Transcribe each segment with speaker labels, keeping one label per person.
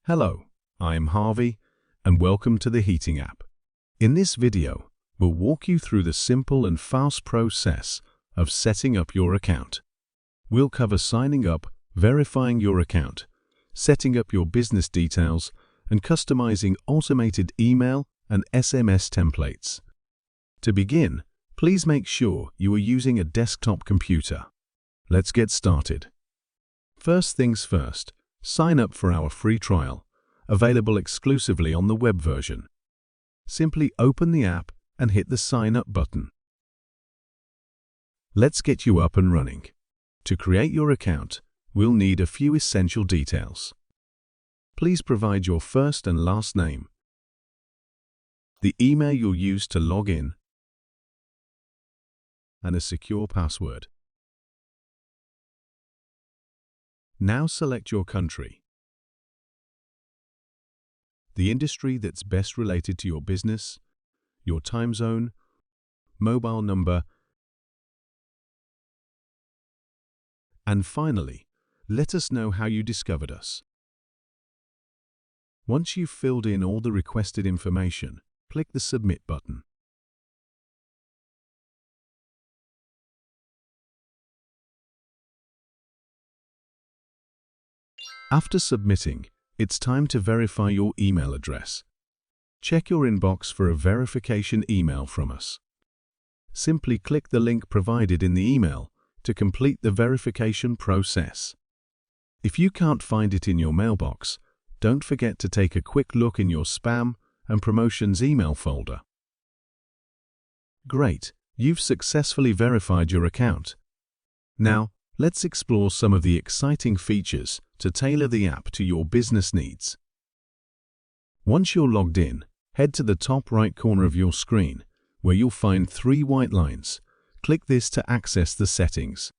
Speaker 1: Hello, I'm Harvey, and welcome to the Heating app. In this video, we'll walk you through the simple and fast process of setting up your account. We'll cover signing up, verifying your account, setting up your business details, and customizing automated email and SMS templates. To begin, please make sure you are using a desktop computer. Let's get started. First things first, sign up for our free trial, available exclusively on the web version. Simply open the app and hit the Sign Up button. Let's get you up and running. To create your account, we'll need a few essential details. Please provide your first and last name, the email you'll use to log in, and a secure password. Now select your country, the industry that's best related to your business, your time zone, mobile number, and finally, let us know how you discovered us. Once you've filled in all the requested information, click the Submit button. After submitting, it's time to verify your email address. Check your inbox for a verification email from us. Simply click the link provided in the email to complete the verification process. If you can't find it in your mailbox, don't forget to take a quick look in your spam and promotions email folder. Great, you've successfully verified your account. Now, let's explore some of the exciting features to tailor the app to your business needs. Once you're logged in, head to the top right corner of your screen, where you'll find 3 white lines. Click this to access the settings.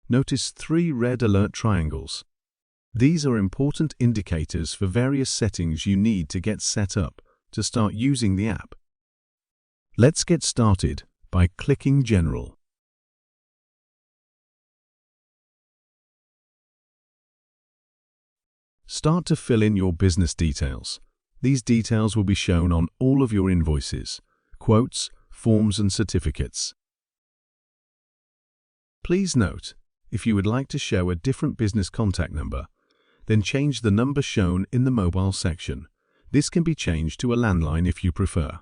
Speaker 1: Notice 3 red alert triangles. These are important indicators for various settings you need to get set up to start using the app. Let's get started by clicking General. Start to fill in your business details. These details will be shown on all of your invoices, quotes, forms, and certificates. Please note, if you would like to show a different business contact number, then change the number shown in the mobile section. This can be changed to a landline if you prefer.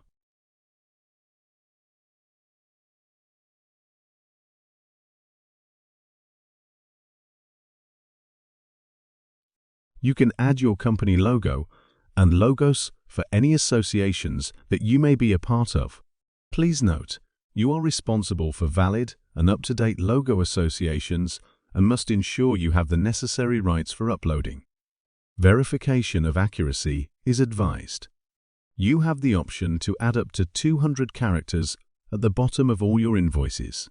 Speaker 1: You can add your company logo and logos for any associations that you may be a part of. Please note, you are responsible for valid and up-to-date logo associations and must ensure you have the necessary rights for uploading. Verification of accuracy is advised. You have the option to add up to 200 characters at the bottom of all your invoices.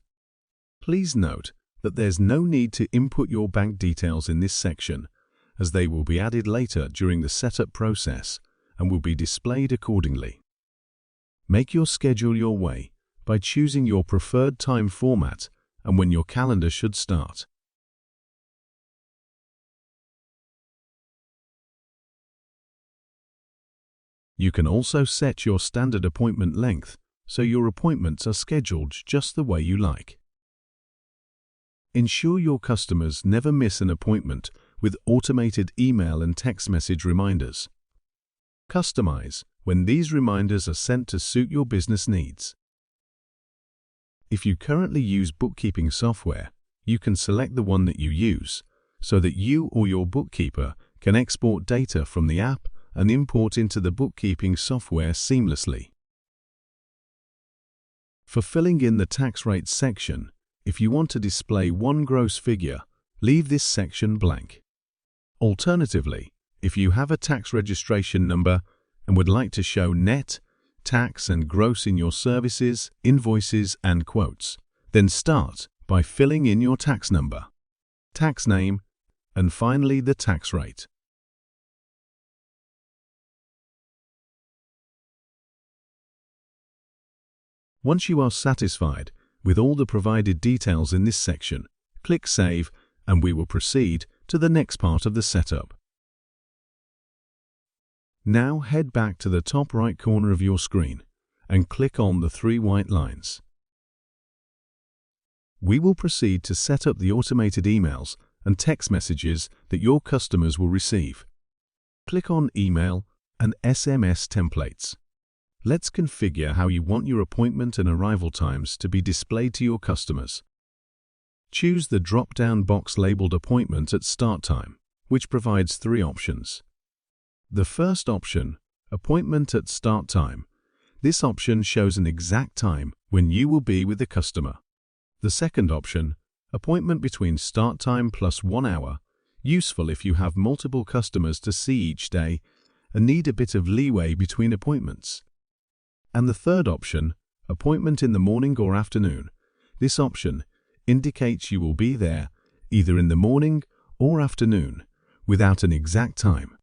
Speaker 1: Please note that there's no need to input your bank details in this section, as they will be added later during the setup process and will be displayed accordingly. Make your schedule your way by choosing your preferred time format and when your calendar should start. You can also set your standard appointment length so your appointments are scheduled just the way you like. Ensure your customers never miss an appointment with automated email and text message reminders. Customize when these reminders are sent to suit your business needs. If you currently use bookkeeping software, you can select the one that you use so that you or your bookkeeper can export data from the app and import into the bookkeeping software seamlessly. For filling in the tax rate section, if you want to display one gross figure, leave this section blank. Alternatively, if you have a tax registration number and would like to show net, tax, and gross in your services, invoices, and quotes, then start by filling in your tax number, tax name, and finally the tax rate. Once you are satisfied with all the provided details in this section, click Save and we will proceed to the next part of the setup. Now head back to the top right corner of your screen and click on the 3 white lines. We will proceed to set up the automated emails and text messages that your customers will receive. Click on Email and SMS Templates. Let's configure how you want your appointment and arrival times to be displayed to your customers. Choose the drop-down box labeled Appointment at Start Time, which provides 3 options. The first option, Appointment at Start Time. This option shows an exact time when you will be with the customer. The second option, Appointment between start time plus 1 hour, useful if you have multiple customers to see each day and need a bit of leeway between appointments. And the third option, Appointment in the morning or afternoon. This option indicates you will be there either in the morning or afternoon without an exact time.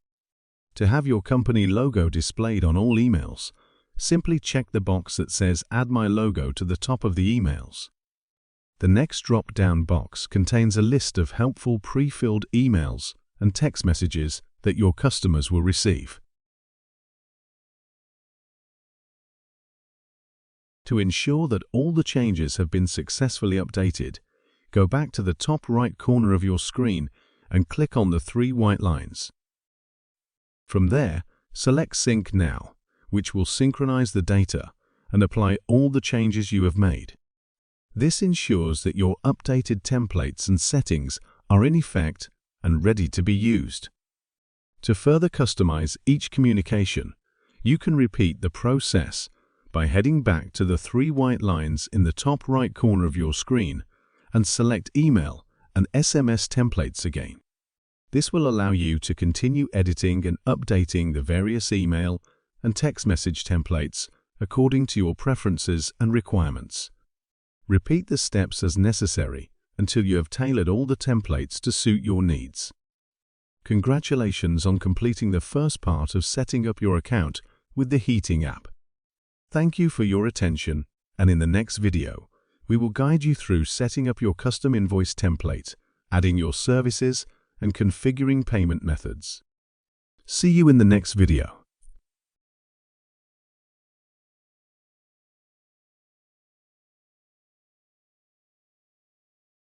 Speaker 1: To have your company logo displayed on all emails, simply check the box that says Add my logo to the top of the emails. The next drop-down box contains a list of helpful pre-filled emails and text messages that your customers will receive. To ensure that all the changes have been successfully updated, go back to the top right corner of your screen and click on the 3 white lines. From there, select Sync Now, which will synchronize the data and apply all the changes you have made. This ensures that your updated templates and settings are in effect and ready to be used. To further customize each communication, you can repeat the process by heading back to the 3 white lines in the top right corner of your screen and select Email and SMS Templates again. This will allow you to continue editing and updating the various email and text message templates according to your preferences and requirements. Repeat the steps as necessary until you have tailored all the templates to suit your needs. Congratulations on completing the first part of setting up your account with the Heating app. Thank you for your attention, and in the next video, we will guide you through setting up your custom invoice template, adding your services, and configuring payment methods. See you in the next video.